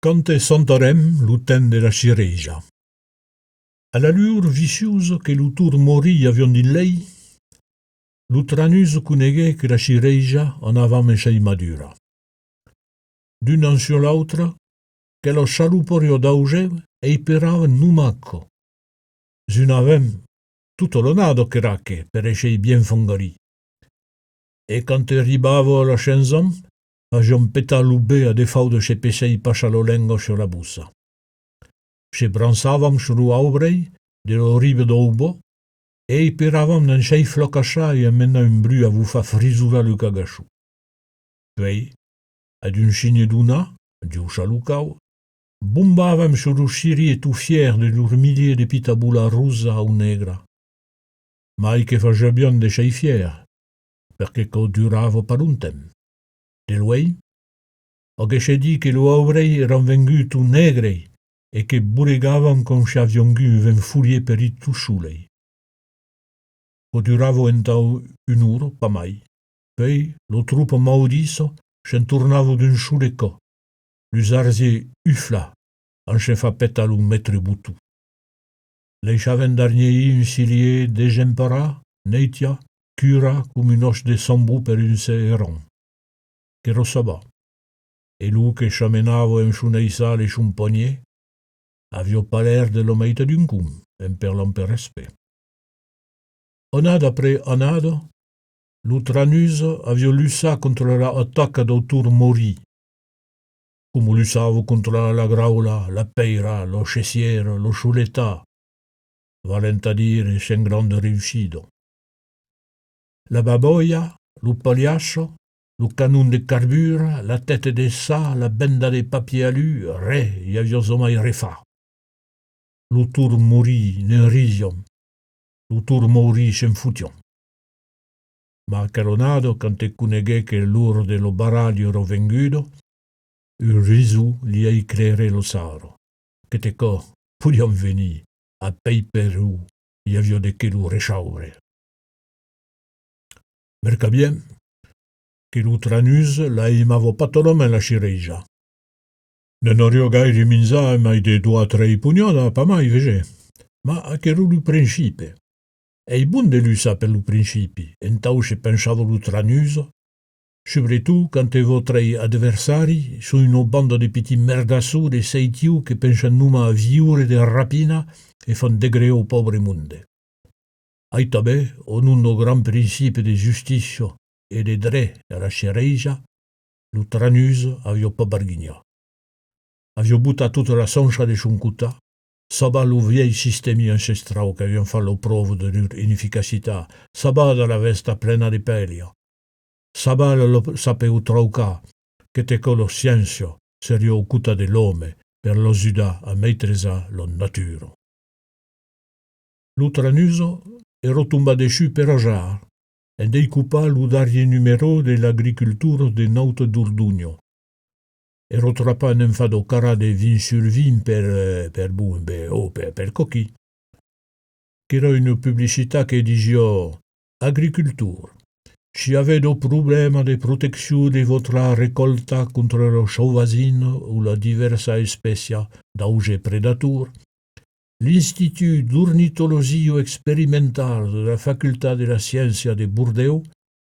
Cante Santarem, l'uten de la cireja. A l'allure viciosa che l'utur morì avion din lei, l'utranus cunegué che la cireja en avant mechei madura. D'un an sur l'autre, che lo chaluporio d'auge e perava numacco. Zun avem tutto lo nado che racche per escei bien fongari. E cante ribavo la chanson, agion petalubé a defau de che pesei pachalolengo sur la bussa. Che bransavam sur l'aubrei, de lo rive d'oubo, e peravam n'en chei flocachai e mena un bru a vous fa frisura le cagachou. Pei, ad un chigne d'una, diu chalucau, bombavam sur lo chiri tout fier de lur millier de pitabula rosa ou negra. Mai che fagia bien de chei fier, perché co duravo per un tem. De luei, o che che di che lo aurei eran vengutu negrei, e che buregavan con che avion gu ven furie per i tusciulei. O duravo entau un uro, pa mai. Pei, lo trupo maudiso, c'en tornavo d'un sciuleco. L'usarzie ufla, en che fa petal un metre butu. Leichaven darniei un silier degempara, neitia, cura cum un os de sambu per un seeron. Che rosaba. E lu che chamenavo en sciuneisa le sciumpognier, avio pas l'air de l'omeita d'un cum, en perlan per respect. Onade après onade, l'utranus avio lussa contra la attacca d'autur mori, cum lussavo contra la graula, la peira, lo cessiero, lo sciuleta, valenta dire sen grande riuscido. La baboia, lo pagliaccio, lo canon de carbura, la tête de sa, la benda de papier alu, re, avio somai refa. L'utur mori ne risium, l'utur mori sen fution. Ma caronado, cante cunegué che l'ur de lo baraglio ero vengudo, il risu li ei creere lo saro, che te co, pudiam veni, a pei peru, li avio de che lo rechaure. Merca bien, che l'utranus la imavo patolome la cireja. Ne norio gairi minza mai de 2 o 3 pugnada, pa mai vege, ma a che lu principe. Ei bun de lusa per lu principi, entau che pensavo l'utranus, soprattutto cante votrei adversari su una banda de piti merdassù de seitiu che pensan numa a viure de rapina e fan degreo pobre munde. Ai tabè, on un gran principe de justicia e de dre a la cireja, l'utranus avio pa barghigna. Avio butta tutta la soncha de chuncuta, saba lo viei sistemi ancestrau che avion fa lo provo de lur inefficacità, saba da la vesta plena de pelia, saba lo sapeu trauca, che te colo sciencio serio ocuta de l'ome per lo suda a meitresa lo naturo. L'utranuso ero tumba desciù per ajar, e dei cupa l'udarie numero de l'agricultura de nauta d'Urdugno. Ero trappa en fado cara de vin sur vin per coqui. C'era una pubblicità che dicio agricultura. Si avedo problema de protezione de vostra recolta contro lo chauvasino o la diversa specia d'auge predatur, l'Institut d'ornithologie expérimentale de la Facultà de la Sciència de Bordeaux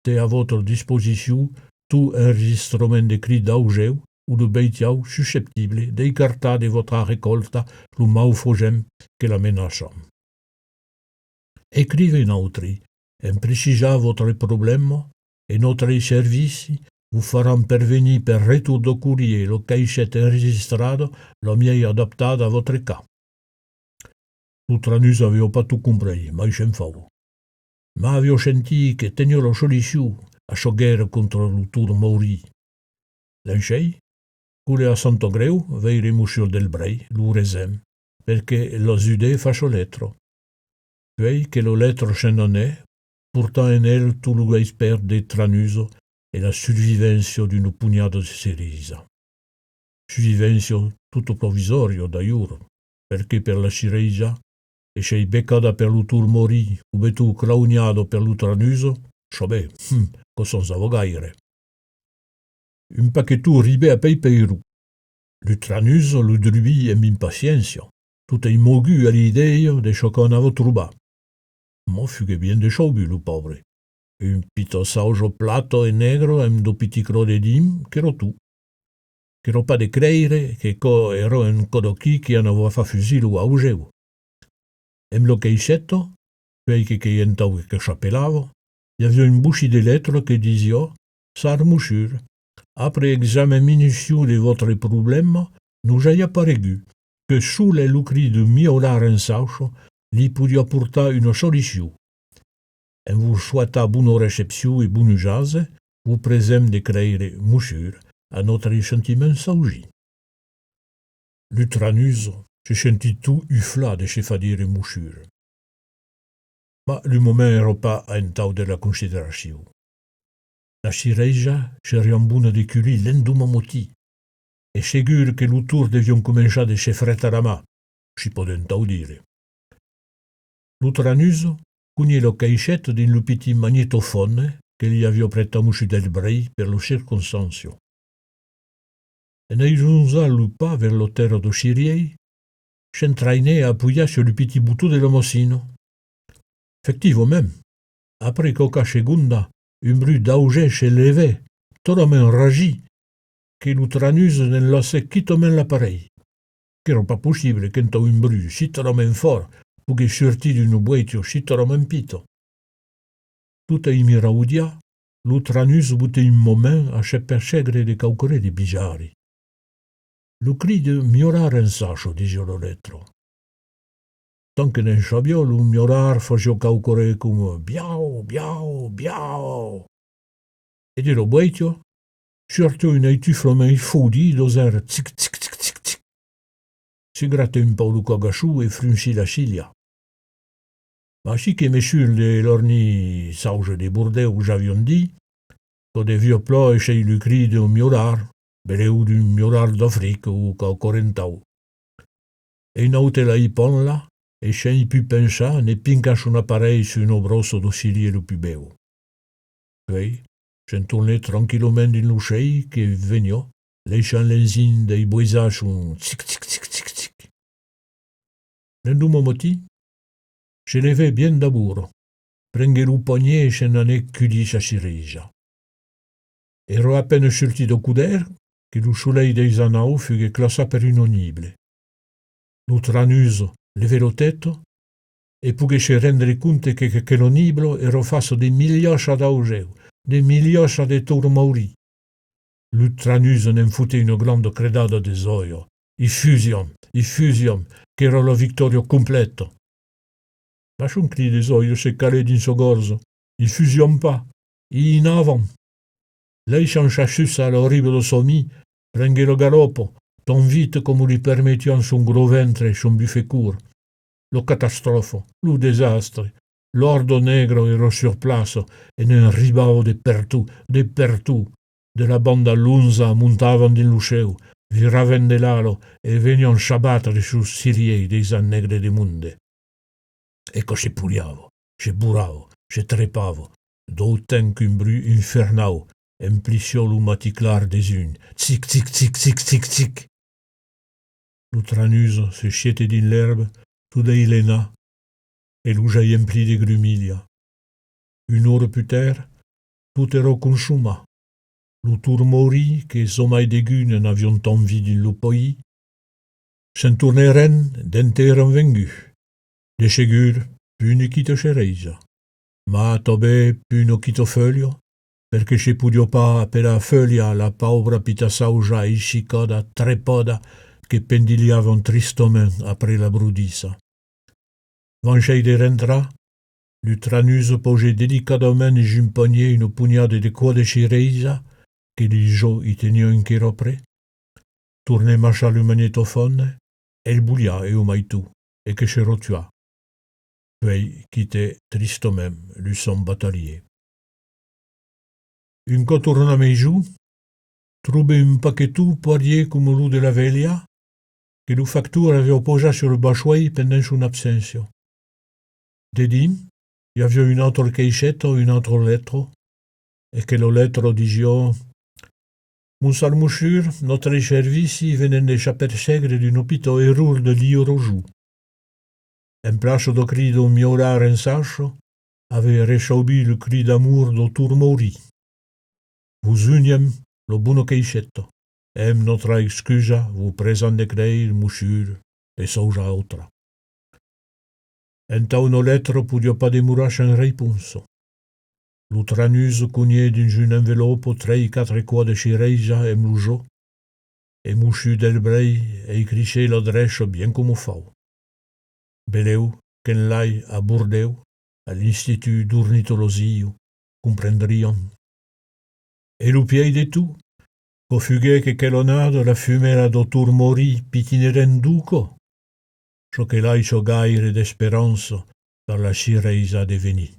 té a votre disposition tout enregistrement de cris d'augeu ou de beitiau susceptible d'écartar de votre recolta lo maufogem que la menaça. Écrivez notre, en precisar votre problème, et notre service vous farà pervenir per retour de courrier lo caixet enregistrado lo miei adaptat a votre cas. L'utranus aveo pas tout compris, mai se'n fau. Ma aveo senti che tenio lo soliciu a scioghere contro l'utur mori. L'enxei, cule a Santo Greu, veiremo sur del brei, lo resem, perché lo zude faccio letro. Poi che lo letro se non è, portant en el tout lo expert de tranuso e la survivenza d'une pugnada de cerisa. Survivenza tutto provvisorio, d'aiuro, perché per la cireja, e sei beccata per l'utur mori, o betu clauniado per l'utranuso, sabè, cosa savò gaire. Un pacchetto ribe a pei peiru. L'utranus lo drubi amb impaciència. Tout ei mogu a l'idea de çò qu'on ava trobat. Mo fugue bien de chaubu, lo pobre. Un pito saujo plato e negro amb do piti cro de dim, qu'ero tu. Qu'ero pas de creire que ero un codoquí qui en ava fa fusilo a augeu. Em lo queixetto, quei che entau que chapelavo, y avia un buchi de lettres que disio, sar mouchure. Après examen minutieux de votre problème, nous hai apparegut que sous les lucri de miolar en saucho, li podia portar une solution. En vous souhaita bonne réception et bonne jase, vous presem de creire mouchure à notre sentiment saugi. L'utranus se sentit tout ufla de se fa dire mouchure. Ma le moment era pas un tau de la considération. La cireja seriam buna de culi l'enduma moti, e segur que l'autour deviam començar de se fretta la mà, si poden tau dire. L'utranus cugni lo caixet din lo petit magnetofone che li avio pretamuši del brei per lo circonstancio. En eizunza lo pas vers lo terra do Siriei, s'entraînait à appuyer sur le petit bouton de l'homocino. Effectivement même, après quelques secondes, un bruit d'auge s'élevait, totalement ragi, que l'utranus ne laissait quittement l'appareil. Qu'era pas possible qu'entò un bruit si totalement fort pogués sortir d'une boîte si totalement pito. Tout ai miraudia, l'utranus butait un moment a se percegre de caucore de bizarri. Lo cri de miorar en sacho, disio lo letro. Tant que n'en sabio, lo miorar facio caucore come biao, biao, biao. E de lo boitio, sorto un eituflement foudi dos un tic, tic, tic, tic, tic. Si gratte un po' lo cagachou e frunci la ciglia. Ma si che mesur de l'orni sauge de Bordeaux j'avion dit, que de vieux plats e chez le cri de miorar, beleu d'un miorar d'Afrique ou caucorentau. E naute la ipon la, e sen pu pensar ne pincache un appareil sur un brosso d'auxilier le pubeo. Puis, s'en tournait tranquillement din l'ucei che venio, leixant l'enzine dei boisage un tic, tic, tic, tic, tic. L'enduma moti, se levait bien d'abord, prenghe lo poignet e se n'anè cudi sa cireja. Ero a peine sorti do couder que lo soleil des anau fugue classa per inonible. L'utranus levè lo tetto e pogué se rendre conte que l'oniblo ero faso de milioscia d'augeu, de milioscia de tourmauri. L'utranus n'en foutait une grande credada de zoio. I fusium, qu'era la victoria completo. Ma un cri de zoio se calè din so gorzo. Il fusium pas, in avant. Lei s'enchachussa à l'horrible sommi, prenghe lo galoppo, tant vite comme lui permettian son gros ventre et son buffet court. Lo catastrofo, lo desastre, l'ordo negro ero sur place e ne ribavo de pertu, de la banda lunza montavan din l'usceu, viraven de l'alo e venian sciabattere sus siriei des annegre de munde. Ecco se puliavo, se buravo, se trepavo, d'autant qu'un bruit infernau emplició lo maticlar des un. Tic, tic, tic, tic, tic, tic. L'utranus se sciete din l'herbe, tout d'eilena, e lo jai empli de grumilia. Une ora plus tard, tout ero consuma. Lo tourmori, que somai degun n'avion tant vi din lo pays, se'n tourneren d'enteren vengu. De segur, pune quito cereja. Ma tobe pune quito folio, perché se pudio pa per la foglia la pauvra pita sauja iscicoda, trepoda, che pendiliavan tristomen après la brudissa. Vanchei de rentra, l'utranus posè delicadament j'un poignet une pugnade de quoi de cireja, che li jo i tenio in chiropre, tourne marcha le magnetofone, e il boulia e o maitu, e che se rotua. Puis quitte tristement le son batalier. Un cò torna mai giù, troube un paquetou poirier come lo de la veglia, che lo factur aveva posat sur le bachuei pendant son absència. De dim, hi havia un altre caixetto, un altre letro, e che lo letro disio Moussal mouchur, notre servici venen de chaper segre d'un opito errur de lio roju. En placho do crido miorar en sacho, ave rechaubi le cri d'amour do turmori. Vous uniem lo buno queixetto, em notre excusa, vous présent de creir mouchur, e soja outra. Entau no lettre pudio pas demurach en reipunso. L'utranus cugné d'un jun envelopo 3-4 qua de chireja em lujo, e mouchu del brei e criché l'adrecho bien como fau. Beleu, qu'en lai a Bourdeu, à l'Institut d'Ornithologie, comprendrion. E lupiei de tu, co fugué que quelonado la fumera do turmori pitineren duco, ciò che lai ciò gaire d'esperanza per la chireja de venit.